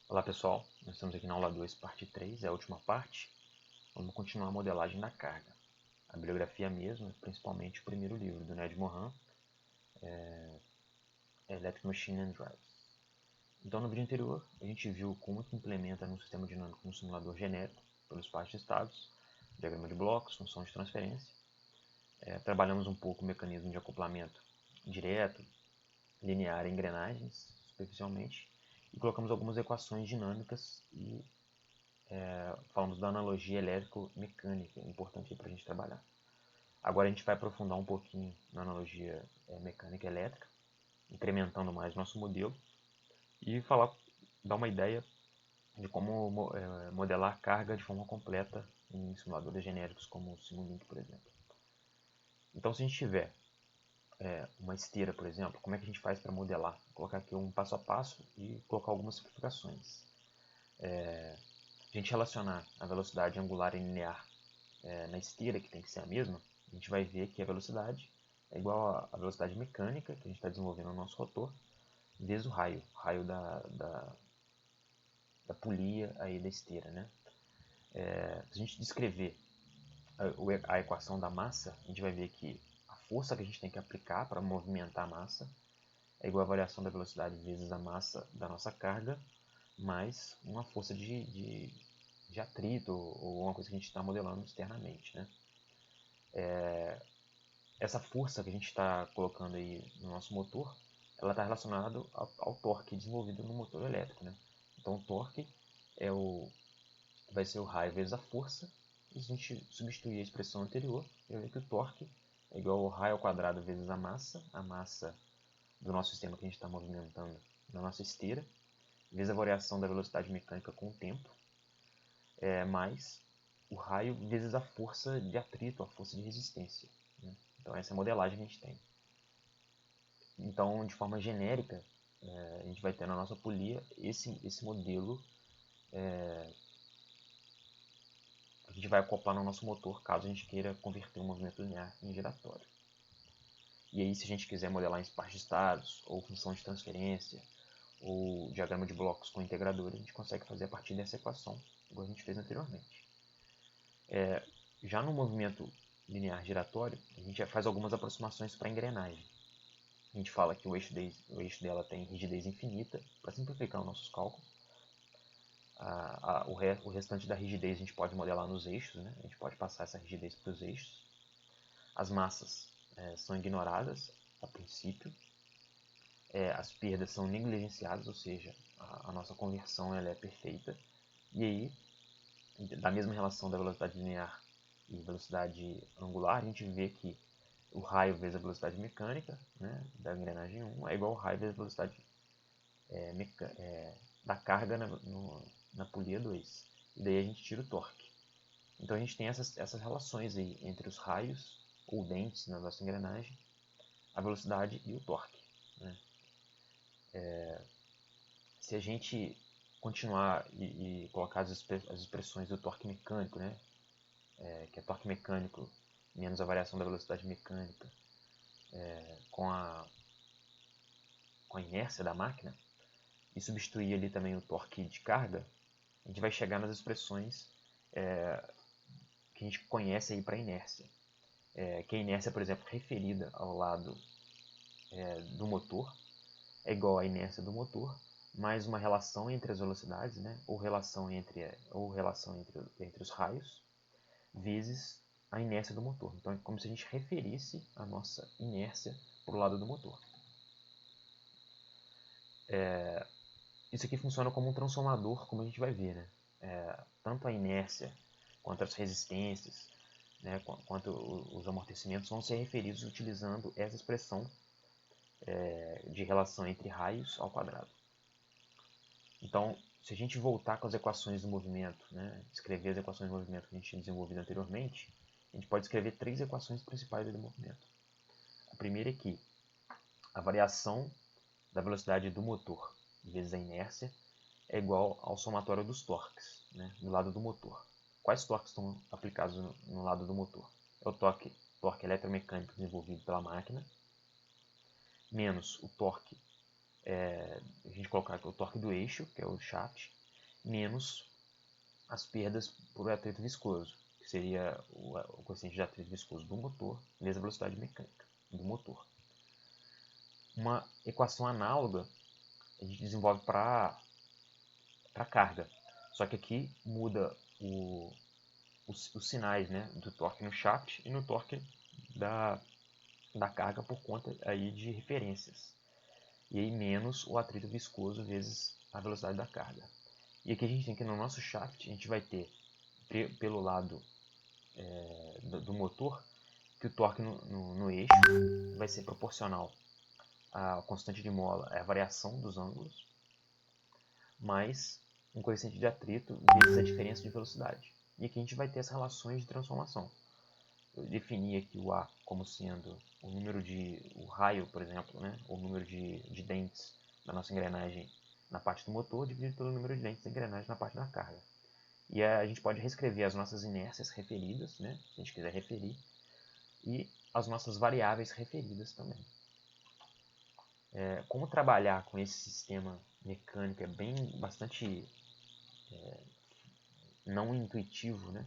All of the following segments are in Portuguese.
Olá pessoal, nós estamos aqui na aula 2, parte 3, é a última parte. Vamos continuar a modelagem da carga. A bibliografia mesma, principalmente o primeiro livro do Ned Mohan, Electric Machine and Drives. Então no vídeo anterior a gente viu como que implementa num sistema dinâmico um simulador genérico pelos pares de estados, diagrama de blocos, função de transferência. Trabalhamos um pouco o mecanismo de acoplamento direto, linear em engrenagens, superficialmente, e colocamos algumas equações dinâmicas e falamos da analogia elétrico-mecânica, importante para a gente trabalhar. Agora a gente vai aprofundar um pouquinho na analogia mecânica elétrica, incrementando mais nosso modelo e dar uma ideia de como modelar a carga de forma completa em simuladores genéricos como o Simulink, por exemplo. Então, se a gente tiver uma esteira, por exemplo, como é que a gente faz para modelar? Vou colocar aqui um passo a passo e colocar algumas simplificações. A gente relacionar a velocidade angular e linear na esteira, que tem que ser a mesma, a gente vai ver que a velocidade é igual à velocidade mecânica que a gente está desenvolvendo no nosso rotor, vezes o raio da polia aí da esteira. Né? Se a gente descrever a equação da massa, a gente vai ver que a força que a gente tem que aplicar para movimentar a massa é igual à variação da velocidade vezes a massa da nossa carga, mais uma força de atrito ou uma coisa que a gente está modelando externamente. Né? Essa força que a gente está colocando aí no nosso motor, ela está relacionada ao torque desenvolvido no motor elétrico. Né? Então o torque vai ser o raio vezes a força, e se a gente substituir a expressão anterior, vai ver que o torque é igual ao raio ao quadrado vezes a massa do nosso sistema que a gente está movimentando na nossa esteira, vezes a variação da velocidade mecânica com o tempo, mais o raio vezes a força de atrito, a força de resistência. Né? Então essa é a modelagem que a gente tem. Então, de forma genérica, a gente vai ter na nossa polia esse modelo que a gente vai acoplar no nosso motor caso a gente queira converter um movimento linear em giratório. E aí, se a gente quiser modelar em pares de estados, ou função de transferência, ou diagrama de blocos com integrador, a gente consegue fazer a partir dessa equação, igual a gente fez anteriormente. Já no movimento linear giratório, a gente já faz algumas aproximações para a engrenagem. A gente fala que o eixo dela tem rigidez infinita, para simplificar os nossos cálculos. O restante da rigidez a gente pode modelar nos eixos, né? A gente pode passar essa rigidez para os eixos. As massas são ignoradas a princípio. As perdas são negligenciadas, ou seja, a nossa conversão ela é perfeita. E aí, da mesma relação da velocidade linear e velocidade angular, a gente vê que o raio vezes a velocidade mecânica, né, da engrenagem 1 é igual ao raio vezes a velocidade da carga na polia 2. E daí a gente tira o torque. Então a gente tem essas relações aí entre os raios ou dentes na nossa engrenagem, a velocidade e o torque. Né? Se a gente continuar e colocar as expressões do torque mecânico, né? Que é torque mecânico menos a variação da velocidade mecânica com a inércia da máquina, e substituir ali também o torque de carga, a gente vai chegar nas expressões que a gente conhece aí para inércia. Que a inércia, por exemplo, referida ao lado do motor, é igual à inércia do motor, mais uma relação entre as velocidades, né? ou relação entre os raios, vezes a inércia do motor. Então é como se a gente referisse a nossa inércia para o lado do motor. Isso aqui funciona como um transformador, como a gente vai ver. Né? Tanto a inércia quanto as resistências, né, quanto os amortecimentos vão ser referidos utilizando essa expressão de relação entre raios ao quadrado. Então, se a gente voltar com as equações do movimento, né, escrever as equações do movimento que a gente tinha desenvolvido anteriormente, a gente pode escrever três equações principais do movimento. A primeira é que a variação da velocidade do motor vezes a inércia é igual ao somatório dos torques, né, do lado do motor. Quais torques estão aplicados no lado do motor? É o torque eletromecânico desenvolvido pela máquina, menos o torque, a gente colocar aqui o torque do eixo, que é o shaft, menos as perdas por atrito viscoso, que seria o coeficiente de atrito viscoso do motor vezes a velocidade mecânica do motor. Uma equação análoga a gente desenvolve para carga, só que aqui muda os sinais, né, do torque no shaft e no torque da carga por conta aí de referências. E aí menos o atrito viscoso vezes a velocidade da carga. E aqui a gente tem que no nosso shaft a gente vai ter pelo lado do motor que o torque no eixo vai ser proporcional à constante de mola, à variação dos ângulos, mais um coeficiente de atrito vezes a diferença de velocidade. E aqui a gente vai ter as relações de transformação. Eu defini aqui o A como sendo o raio, por exemplo, né, o número de dentes da nossa engrenagem na parte do motor dividido pelo número de dentes da engrenagem na parte da carga. E a gente pode reescrever as nossas inércias referidas, né, se a gente quiser referir, e as nossas variáveis referidas também. Como trabalhar com esse sistema mecânico é bastante não intuitivo, né?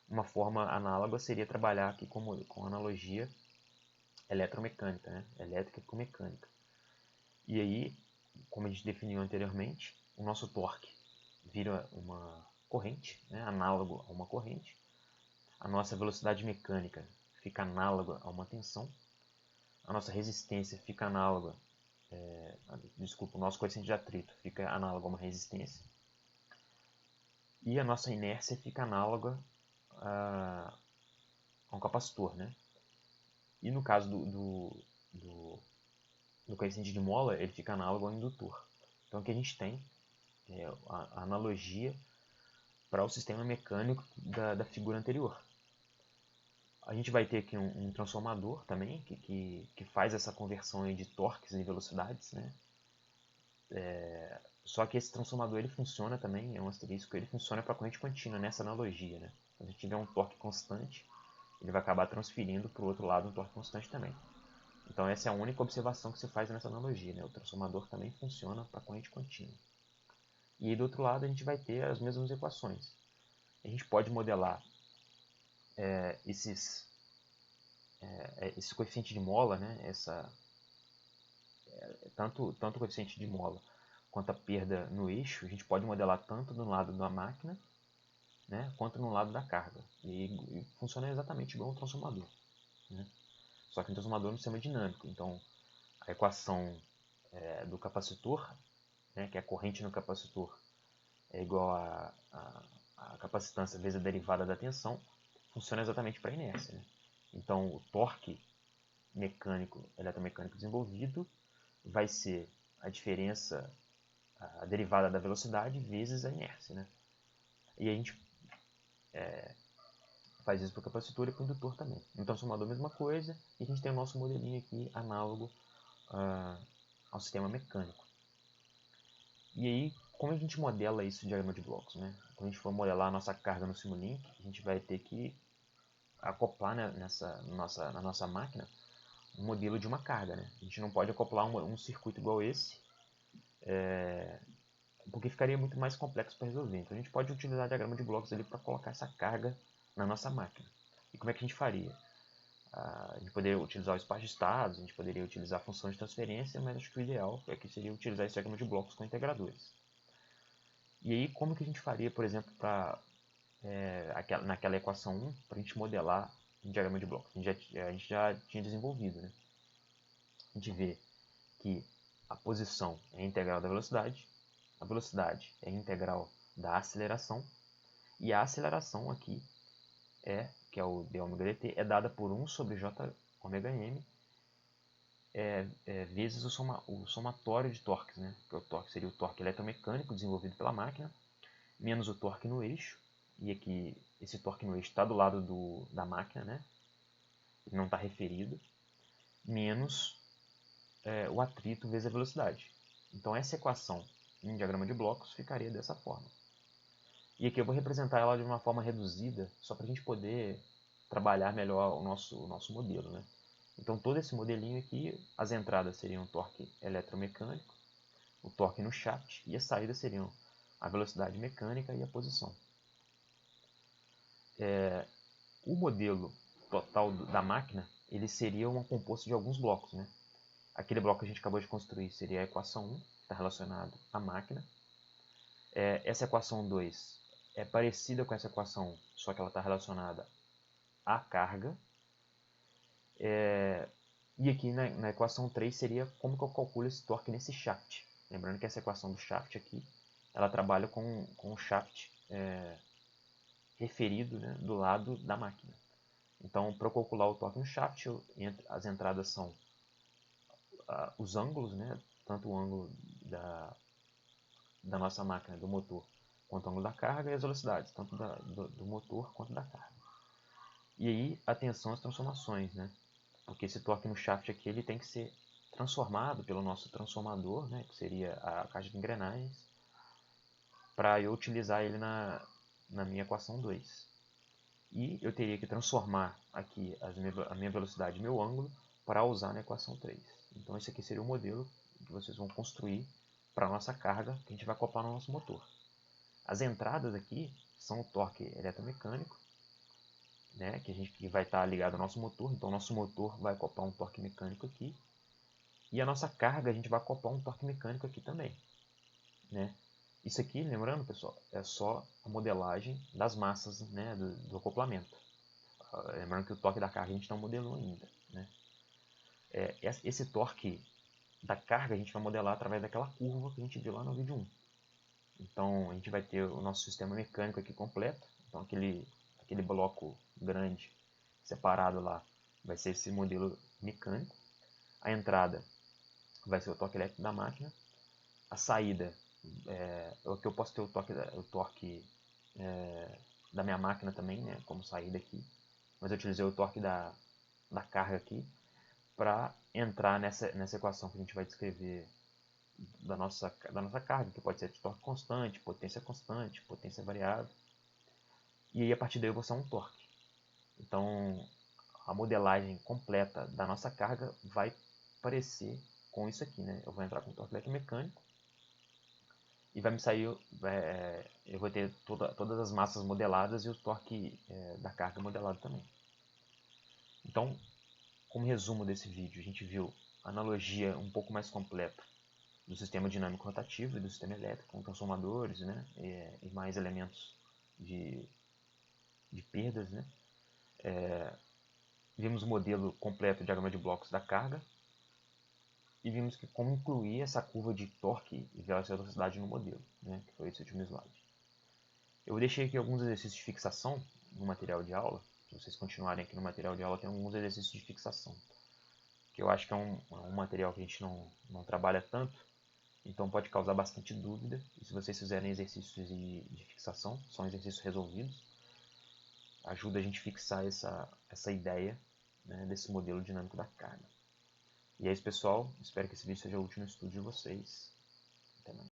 Uma forma análoga seria trabalhar aqui com analogia eletromecânica, né? Elétrica com mecânica. E aí, como a gente definiu anteriormente, o nosso torque vira uma corrente, né? Análogo a uma corrente. A nossa velocidade mecânica fica análoga a uma tensão. A nossa resistência fica análoga, o nosso coeficiente de atrito fica análogo a uma resistência. E a nossa inércia fica análoga a um capacitor, né? E no caso do coeficiente de mola, ele fica análogo ao indutor. Então aqui a gente tem a analogia para o sistema mecânico da figura anterior. A gente vai ter aqui um transformador também, que faz essa conversão aí de torques e velocidades, né? Só que esse transformador ele funciona também, é um asterisco, ele funciona para corrente contínua nessa analogia, né? Se a gente tiver um torque constante, ele vai acabar transferindo para o outro lado um torque constante também. Então essa é a única observação que se faz nessa analogia, né? O transformador também funciona para corrente contínua. E aí do outro lado a gente vai ter as mesmas equações. A gente pode modelar esse coeficiente de mola, né? Tanto o coeficiente de mola quanto a perda no eixo, a gente pode modelar tanto no lado da máquina, né, quanto no lado da carga. E funciona exatamente igual um transformador, né? Só que um transformador é um sistema dinâmico. Então, a equação do capacitor, né, que é a corrente no capacitor, é igual a capacitância vezes a derivada da tensão, funciona exatamente para a inércia, né? Então, o torque eletromecânico desenvolvido vai ser a diferença, a derivada da velocidade vezes a inércia, né? E a gente faz isso para o capacitor e para o indutor também. No transformador, a mesma coisa, e a gente tem o nosso modelinho aqui análogo ao sistema mecânico. E aí, como a gente modela isso em diagrama de blocos, né? Quando a gente for modelar a nossa carga no Simulink, a gente vai ter que acoplar, né, na nossa máquina um modelo de uma carga, né? A gente não pode acoplar um circuito igual esse, porque ficaria muito mais complexo para resolver. Então a gente pode utilizar diagrama de blocos ali para colocar essa carga na nossa máquina. E como é que a gente faria? A gente poderia utilizar o espaço de estados, a gente poderia utilizar a função de transferência, mas acho que o ideal seria utilizar esse diagrama de blocos com integradores. E aí, como que a gente faria, por exemplo, naquela equação 1, para a gente modelar um diagrama de blocos? A gente já tinha desenvolvido, né? A gente vê que a posição é a integral da velocidade, a velocidade é a integral da aceleração, e a aceleração aqui que é o dωdt, é dada por 1 sobre jωm vezes o somatório de torques, né? Que o torque seria o torque eletromecânico desenvolvido pela máquina, menos o torque no eixo, e aqui esse torque no eixo está do lado da máquina, né? Ele não está referido, menos o atrito vezes a velocidade. Então essa equação em diagrama de blocos ficaria dessa forma. E aqui eu vou representar ela de uma forma reduzida, só para a gente poder trabalhar melhor o nosso modelo, né? Então todo esse modelinho aqui, as entradas seriam o torque eletromecânico, o torque no shaft, e as saídas seriam a velocidade mecânica e a posição. O modelo total da máquina, ele seria um composto de alguns blocos, né? Aquele bloco que a gente acabou de construir seria a equação 1, que está relacionado à máquina. Essa equação 2 é parecida com essa equação 1, só que ela está relacionada à carga. E aqui na equação 3 seria como que eu calculo esse torque nesse shaft. Lembrando que essa equação do shaft aqui, ela trabalha com o shaft referido, né, do lado da máquina. Então, para eu calcular o torque no shaft, as entradas são os ângulos, né, tanto o ângulo da nossa máquina, do motor, quanto o ângulo da carga, e as velocidades, tanto do motor quanto da carga. E aí, atenção às transformações, né? Porque esse torque no shaft aqui, ele tem que ser transformado pelo nosso transformador, né, que seria a caixa de engrenagens, para eu utilizar ele na minha equação 2. E eu teria que transformar aqui a minha velocidade e meu ângulo para usar na equação 3. Então esse aqui seria o modelo que vocês vão construir para a nossa carga que a gente vai acoplar no nosso motor. As entradas aqui são o torque eletromecânico, né, que vai estar ligado ao nosso motor. Então o nosso motor vai acoplar um torque mecânico aqui. E a nossa carga a gente vai acoplar um torque mecânico aqui também, né? Isso aqui, lembrando, pessoal, é só a modelagem das massas, né, do acoplamento. Lembrando que o torque da carga a gente não modelou ainda, né? Esse torque da carga a gente vai modelar através daquela curva que a gente viu lá no vídeo 1. Então a gente vai ter o nosso sistema mecânico aqui completo. Então aquele bloco grande separado lá vai ser esse modelo mecânico. A entrada vai ser o torque elétrico da máquina. A saída que eu posso ter o torque da minha máquina também, né, como saída aqui. Mas eu utilizei o torque da carga aqui para entrar nessa equação que a gente vai descrever da nossa carga, que pode ser de torque constante, potência variável. E aí a partir daí eu vou ser um torque. Então a modelagem completa da nossa carga vai parecer com isso aqui, né? Eu vou entrar com torque eletromecânico e vai me sair, eu vou ter todas as massas modeladas e o torque da carga modelado também. Então, como resumo desse vídeo, a gente viu a analogia um pouco mais completa do sistema dinâmico rotativo e do sistema elétrico, com transformadores, né, e mais elementos de perdas, né. Vimos o modelo completo de diagrama de blocos da carga e vimos como incluir essa curva de torque e velocidade no modelo, né, que foi esse último slide. Eu deixei aqui alguns exercícios de fixação no material de aula. Se vocês continuarem aqui no material de aula, tem alguns exercícios de fixação, que eu acho que é um material que a gente não trabalha tanto, então pode causar bastante dúvida. E se vocês fizerem exercícios de fixação, são exercícios resolvidos, ajuda a gente a fixar essa ideia, né, desse modelo dinâmico da carga. E é isso, pessoal. Espero que esse vídeo seja útil no estudo de vocês. Até mais.